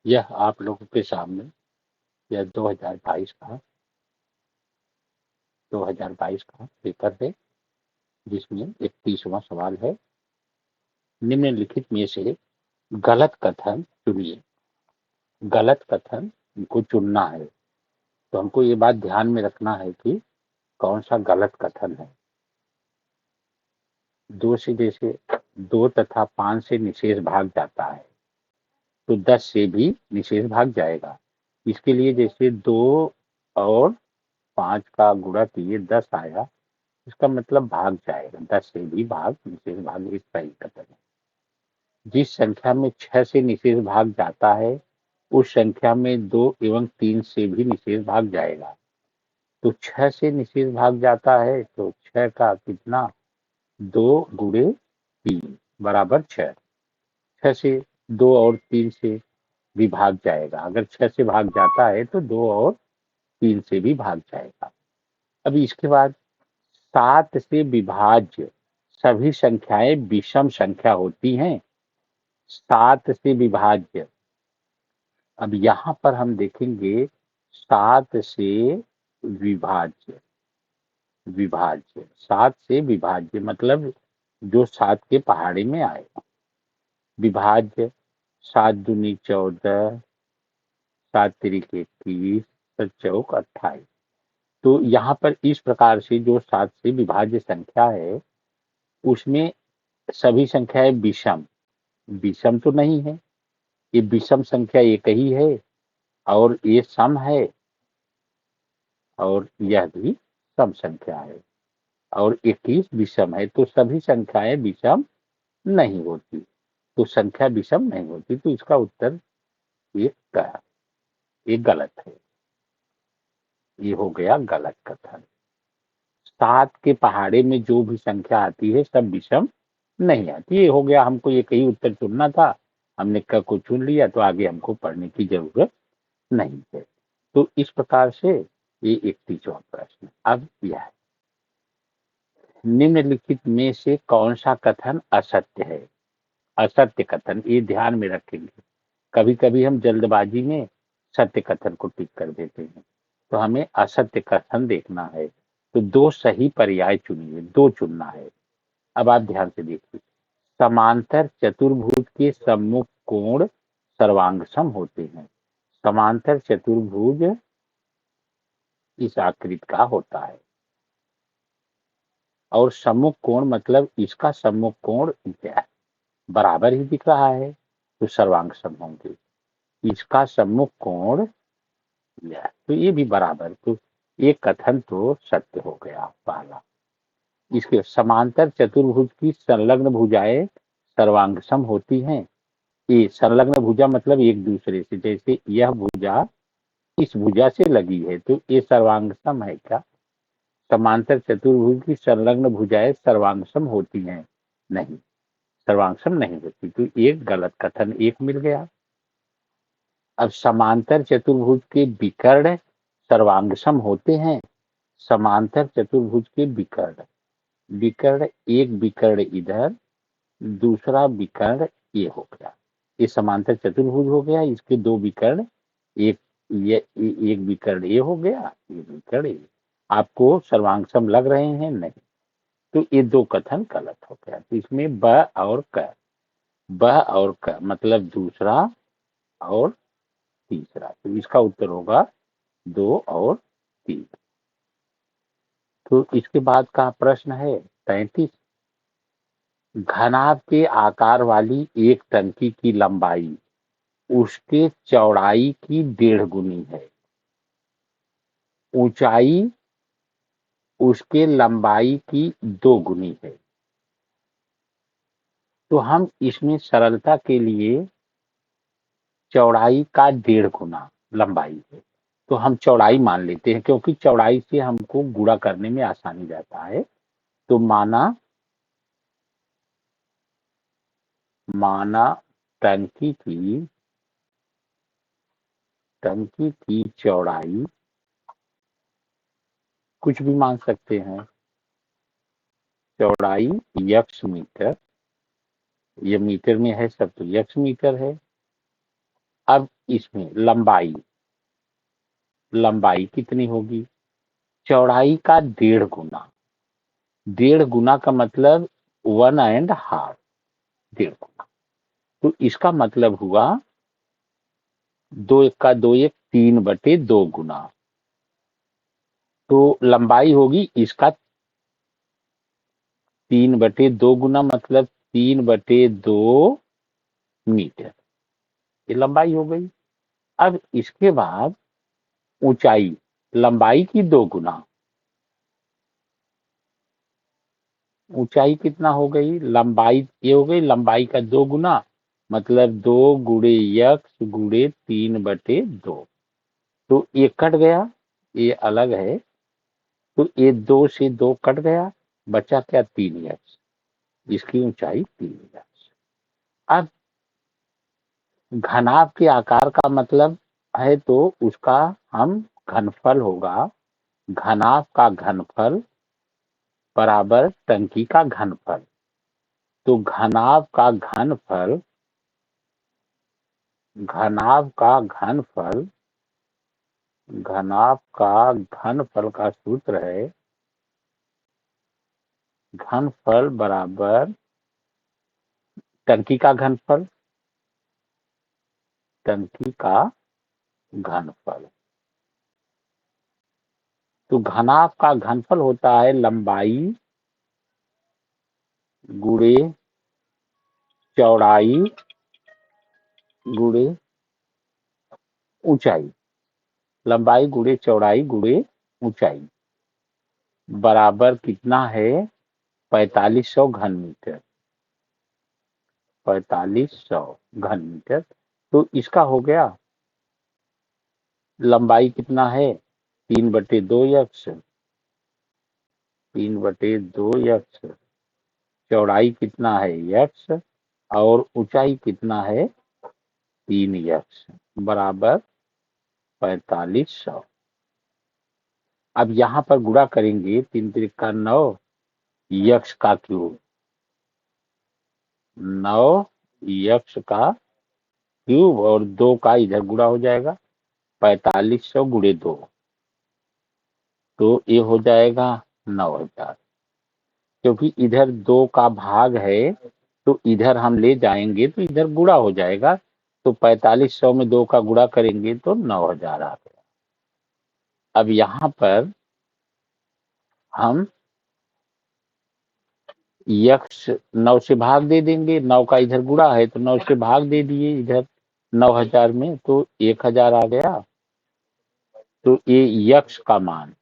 यह आप लोगों के सामने यह 2022 का पेपर है, जिसमें 31वां सवाल है। निम्नलिखित में से गलत कथन चुनिए। गलत कथन को चुनना है, तो हमको ये बात ध्यान में रखना है कि कौन सा गलत कथन है। 2 से जैसे 2 तथा 5 से निशेष भाग जाता है, तो 10 से भी निशेष भाग जाएगा। इसके लिए जैसे 2 और 5 का गुणा किए 10 आया, इसका मतलब भाग जाएगा। 10 से भी भाग निशेष भाग एक सही कथन है। जिस संख्या में 6 से निशेष भाग जाता है, उस संख्या में 2 एवं 3 से भी निशेष भाग जाएगा। तो 6 से निशेष भाग जाता है, तो 6 का कितना, 2 गुणे 3 बराबर 6। 6 से 2 और 3 से भी भाग जाएगा। अगर 6 से भाग जाता है तो 2 और 3 से भी भाग जाएगा। अब इसके बाद 7 से विभाज्य सभी संख्याएं विषम संख्या होती हैं। 7 से विभाज्य, अब यहाँ पर हम देखेंगे 7 से विभाज्य। 7 से विभाज्य मतलब जो 7 के पहाड़े में आएगा। विभाज्य 7 दूनी 14, 7 तिरिक 21, 7 चौक 28। तो यहाँ पर इस प्रकार से जो 7 से विभाज्य संख्या है, उसमें सभी संख्याएं विषम विषम तो नहीं है। ये विषम संख्या एक ही है, और ये सम है, और यह भी सम संख्या है, और 21 विषम है। तो सभी संख्याएं विषम नहीं होती, तो संख्या विषम नहीं होती। तो इसका उत्तर एक का ये गलत है। ये हो गया गलत कथन। 7 के पहाड़े में जो भी संख्या आती है सब विषम नहीं आती। ये हो गया, हमको एक ही उत्तर चुनना था, हमने क को चुन लिया, तो आगे हमको पढ़ने की जरूरत नहीं है। तो इस प्रकार से ये 31वां प्रश्न। अब यह है, निम्नलिखित में से कौन सा कथन असत्य है। असत्य कथन, ये ध्यान में रखेंगे। कभी कभी हम जल्दबाजी में सत्य कथन को टिक कर देते हैं, तो हमें असत्य कथन देखना है। तो 2 सही पर्याय चुनिए, 2 चुनना है। अब आप ध्यान से देखिए, समांतर चतुर्भुज के सम्मुख कोण सर्वांगसम होते हैं। समांतर चतुर्भुज इस आकृति का होता है, और सम्मुख कोण मतलब इसका सम्मुख कोण क्या है, बराबर ही दिख रहा है, तो सर्वांगसम होंगे। इसका सम्मुख कोण यह, तो ये भी बराबर। तो ये कथन तो सत्य हो गया पहला। इसके समांतर चतुर्भुज की संलग्न भुजाएं सर्वांगसम होती हैं। ये संलग्न भुजा मतलब एक दूसरे से, जैसे यह भुजा इस भुजा से लगी है, तो ये सर्वांगसम है क्या। समांतर चतुर्भुज की संलग्न भुजाएं सर्वांगसम होती हैं, नहीं, सर्वांगसम नहीं होती। तो एक गलत कथन एक मिल गया। अब समांतर चतुर्भुज के विकर्ण सर्वांगसम होते हैं। समांतर चतुर्भुज के विकर्ण, विकर्ण एक विकर्ण इधर, दूसरा विकर्ण ये हो गया, ये समांतर चतुर्भुज हो गया। इसके 2 विकर्ण, एक ये एक विकर्ण ये हो गया, एक विकर्ण ये। आपको सर्वांगसम लग रहे हैं, नहीं। तो ये 2 कथन गलत हो गया। तो इसमें ब और क, ब और क मतलब दूसरा और तीसरा, तो इसका उत्तर होगा 2 और 3। तो इसके बाद का प्रश्न है 33। घनाभ के आकार वाली एक टंकी की लंबाई उसके चौड़ाई की 1.5 गुनी है। ऊंचाई उसके लंबाई की 2 गुनी है। तो हम इसमें सरलता के लिए चौड़ाई का 1.5 गुना लंबाई है, तो हम चौड़ाई मान लेते हैं, क्योंकि चौड़ाई से हमको गुणा करने में आसानी रहता है। तो माना टंकी की चौड़ाई, कुछ भी मान सकते हैं, चौड़ाई यक्स मीटर, ये मीटर में है सब, तो यक्स मीटर है। अब इसमें लंबाई कितनी होगी? चौड़ाई का 1.5 गुना। 1.5 गुना का मतलब 1.5, 1.5 गुना। तो इसका मतलब हुआ 2 एक का 2 एक 3/2 गुना। तो लंबाई होगी इसका 3/2 गुना, मतलब 3/2 मीटर। ये लंबाई हो गई। अब इसके बाद ऊंचाई, लंबाई की 2 गुना। ऊंचाई कितना हो गई? लंबाई ये हो गई लंबाई का 2 गुना, मतलब 2 गुणे x गुणे 3/2। तो ये कट गया, ये अलग है, तो ये 2 से 2 कट गया, बचा क्या? 3x। इसकी ऊंचाई 3x। अब घनाभ के आकार का मतलब है, तो उसका हम घनफल होगा, घनाभ का घनफल बराबर टंकी का घनफल। तो घनाभ का घनफल, घनाभ का घनफल, घनाभ का घनफल का सूत्र है घनफल बराबर टंकी का घनफल, टंकी का घनफल। तो घनाभ का घनफल होता है लंबाई गुणे चौड़ाई गुणे ऊंचाई। लंबाई गुणे चौड़ाई गुणे ऊंचाई बराबर कितना है? 4500 घन मीटर। 4500 घन मीटर। तो इसका हो गया, लंबाई कितना है? 3/2 यक्स, 3/2 यक्स। चौड़ाई कितना है? यक्स। और ऊंचाई कितना है? 3 यक्स बराबर 4500। अब यहाँ पर गुणा करेंगे, 3 त्रिका 9, यक्स का क्यूब, 9 यक्स का क्यूब, और 2 का इधर गुणा हो जाएगा, 4500 गुणे 2, तो ये हो जाएगा 9000। क्योंकि इधर 2 का भाग है, तो इधर हम ले जाएंगे तो इधर गुणा हो जाएगा, तो 4500 में 2 का गुणा करेंगे तो 9000 आ गया। अब यहाँ पर हम यक्स 9 से भाग दे देंगे, 9 का इधर गुणा है तो 9 से भाग दे दिए इधर 9000 में, तो 1000 आ गया। तो ये यक्स का मान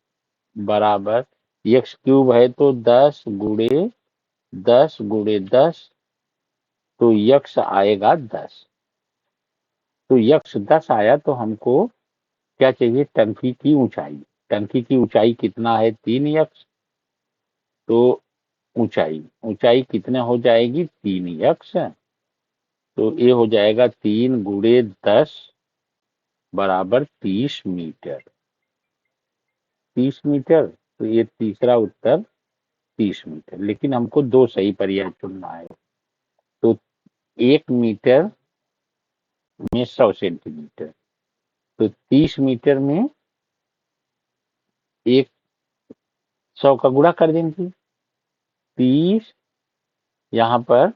बराबर, यक्स क्यूब है तो 10 गुणे 10 गुणे 10, तो यक्स आएगा 10। तो यक्स 10 आया, तो हमको क्या चाहिए? टंकी की ऊंचाई। टंकी की ऊंचाई कितना है? 3 यक्स। तो ऊंचाई कितने हो जाएगी? 3 यक्स। तो ये हो जाएगा 3 गुणे 10 बराबर 30 मीटर। 30 मीटर, तो ये तीसरा उत्तर 30 मीटर। लेकिन हमको 2 सही पर्याय चुनना है। तो 1 मीटर में 100 सेंटीमीटर, तो 30 मीटर में 100 का गुणा कर देंगे। 30, यहाँ पर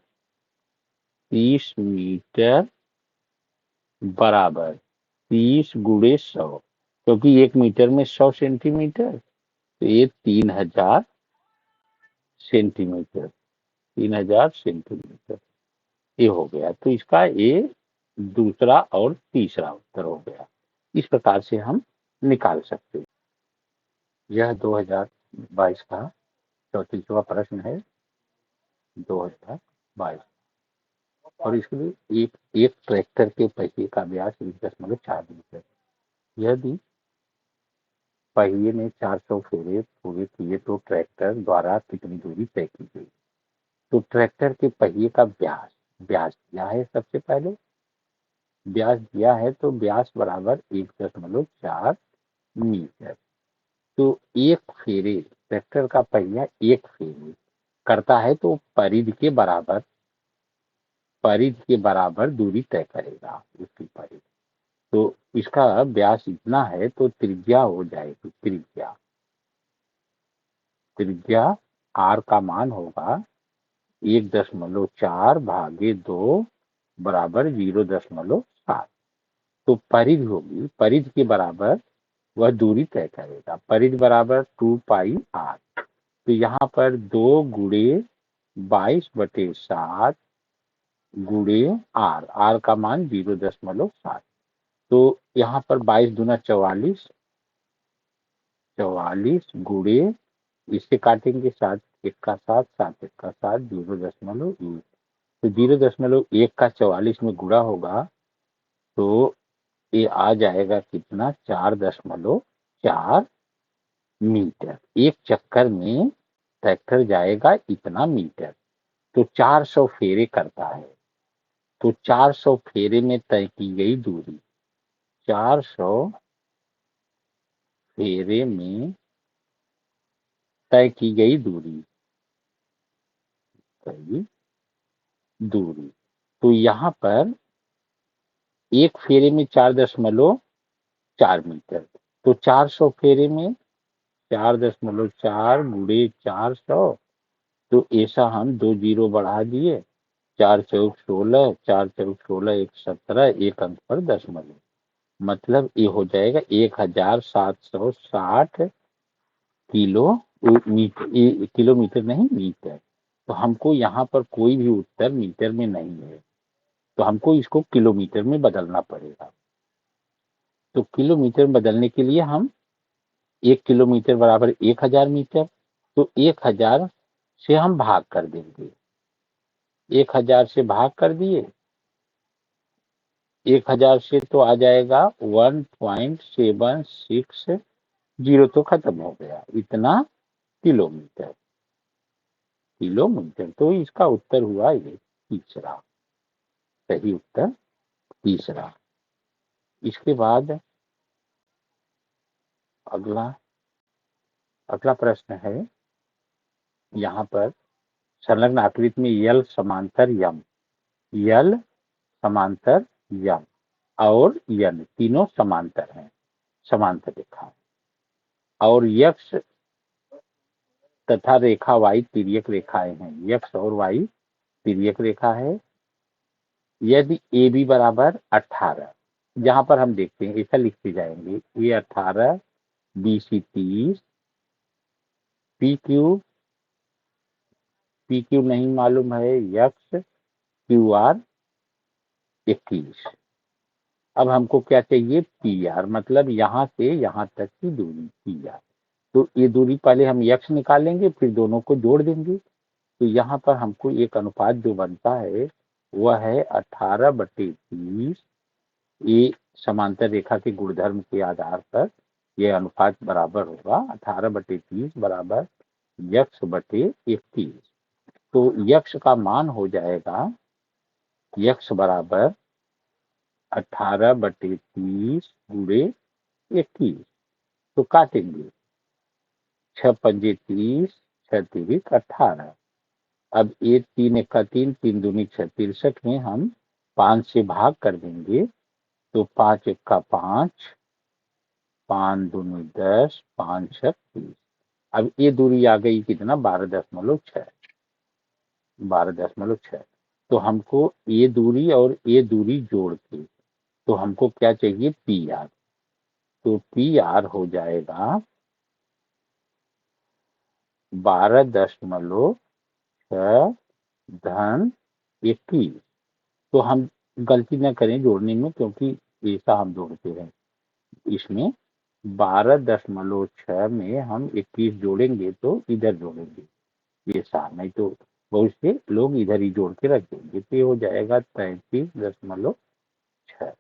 30 मीटर बराबर 30 गुणे 100, क्योंकि 1 मीटर में 100 सेंटीमीटर, तो ये 3000 सेंटीमीटर, 3000 सेंटीमीटर ये हो गया। तो इसका ये दूसरा और तीसरा उत्तर हो गया। इस प्रकार से हम निकाल सकते हैं। यह 2022 का 34वां प्रश्न है, 2022। और इसके लिए एक ट्रैक्टर के पहिए का व्यास 1.4 मीटर। यदि पहिए ने 400 फेरे पूरे किए तो ट्रैक्टर द्वारा कितनी दूरी तय की गई? तो ट्रैक्टर के पहिए का व्यास, व्यास दिया है, सबसे पहले व्यास दिया है, तो व्यास बराबर 1.4 मीटर। तो एक फेरे, ट्रैक्टर का पहिया एक फेरे करता है, तो परिधि के बराबर दूरी तय करेगा उसकी परिधि। इसका व्यास इतना है तो त्रिज्या हो जाएगी, त्रिज्या आर का मान होगा 1.4 भागे 2 बराबर 0.7। तो परिधि होगी, परिधि के बराबर वह दूरी तय करेगा। परिधि बराबर 2πr। तो यहाँ पर 2 गुणे 22/7 गुणे आर का मान 0.7। तो यहाँ पर 22 दूना 44, 44 गुणे इससे काटेंगे 7 एक का 7, 7 एक का 7, 0.1। तो 0.1 का 44 में गुणा होगा तो ये आ जाएगा कितना, 4.4 मीटर। एक चक्कर में ट्रैक्टर जाएगा इतना मीटर। तो 400 फेरे करता है। तो 400 फेरे में तय की गई दूरी, 400 फेरे में तय की गई दूरी, तो यहाँ पर एक फेरे में 4.4 मीटर। तो 400 फेरे में 4.4 गुणे 400। तो ऐसा हम 2 जीरो बढ़ा दिए, 4 चौक 16, 4 चौक 16 1 17, एक अंक पर दशमलव, मतलब ये हो जाएगा 1760 किलोमीटर। किलोमीटर नहीं, मीटर। तो हमको यहाँ पर कोई भी उत्तर मीटर में नहीं है, तो हमको इसको किलोमीटर में बदलना पड़ेगा। तो किलोमीटर में बदलने के लिए हम 1 किलोमीटर बराबर 1000 मीटर। तो 1000 से हम भाग कर देंगे, 1000 से भाग कर दिए, 1000 से तो आ जाएगा 1.760। तो खत्म हो गया, इतना किलोमीटर। तो इसका उत्तर हुआ ये तीसरा, सही उत्तर तीसरा। इसके बाद अगला प्रश्न है, यहाँ पर संलग्न आकृति में यल समांतर यम, यल समांतर यम और यन तीनों समांतर हैं, समांतर रेखा, और यक्ष तथा रेखा वाई तिर्यक रेखाएं हैं। यक्ष और वाई तिर्यक रेखा है। यदि ए बी बराबर 18, जहां पर हम देखते हैं ऐसा लिखते जाएंगे, ये 18, बी सी 30, पी क्यू नहीं मालूम है, यक्ष क्यू आर 21। अब हमको क्या चाहिए, पी आर, मतलब यहाँ से यहाँ तक की दूरी पी आर। तो ये दूरी पहले हम यक्ष निकालेंगे, फिर दोनों को जोड़ देंगे। तो यहाँ पर हमको एक अनुपात जो बनता है वह है 18/30। ये समांतर रेखा के गुणधर्म के आधार पर यह अनुपात बराबर होगा 18/30 बराबर यक्ष/21। तो यक्ष का मान हो जाएगा, यक्ष बराबर 18/30 गुणे 21। तो काटेंगे, 6 पंजे 30, 6 तिरिक 18। अब ये 3 1 का 3, 3 दूनी 6, 63 में हम 5 से भाग कर देंगे। तो 5 1 का 5, 5 दूनी 10, 5 6 30। अब ये दूरी आ गई कितना, 12.6, 12.6। तो हमको ये दूरी और ये दूरी जोड़ के तो हमको क्या चाहिए, पी आर। तो पी आर हो जाएगा 12.6 धन 21। तो हम गलती न करें जोड़ने में, क्योंकि ऐसा हम जोड़ते हैं, इसमें 12.6 में हम 21 जोड़ेंगे तो इधर जोड़ेंगे, ये सा नहीं तो बहुत से लोग इधर ही जोड़ के रख देंगे। तो ये हो जाएगा 33.6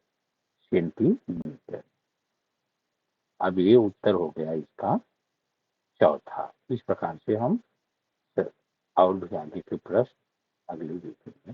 सेंटीमीटर। अब ये उत्तर हो गया इसका चौथा। इस प्रकार से हम और भी आगे के प्रश्न अगले देखेंगे।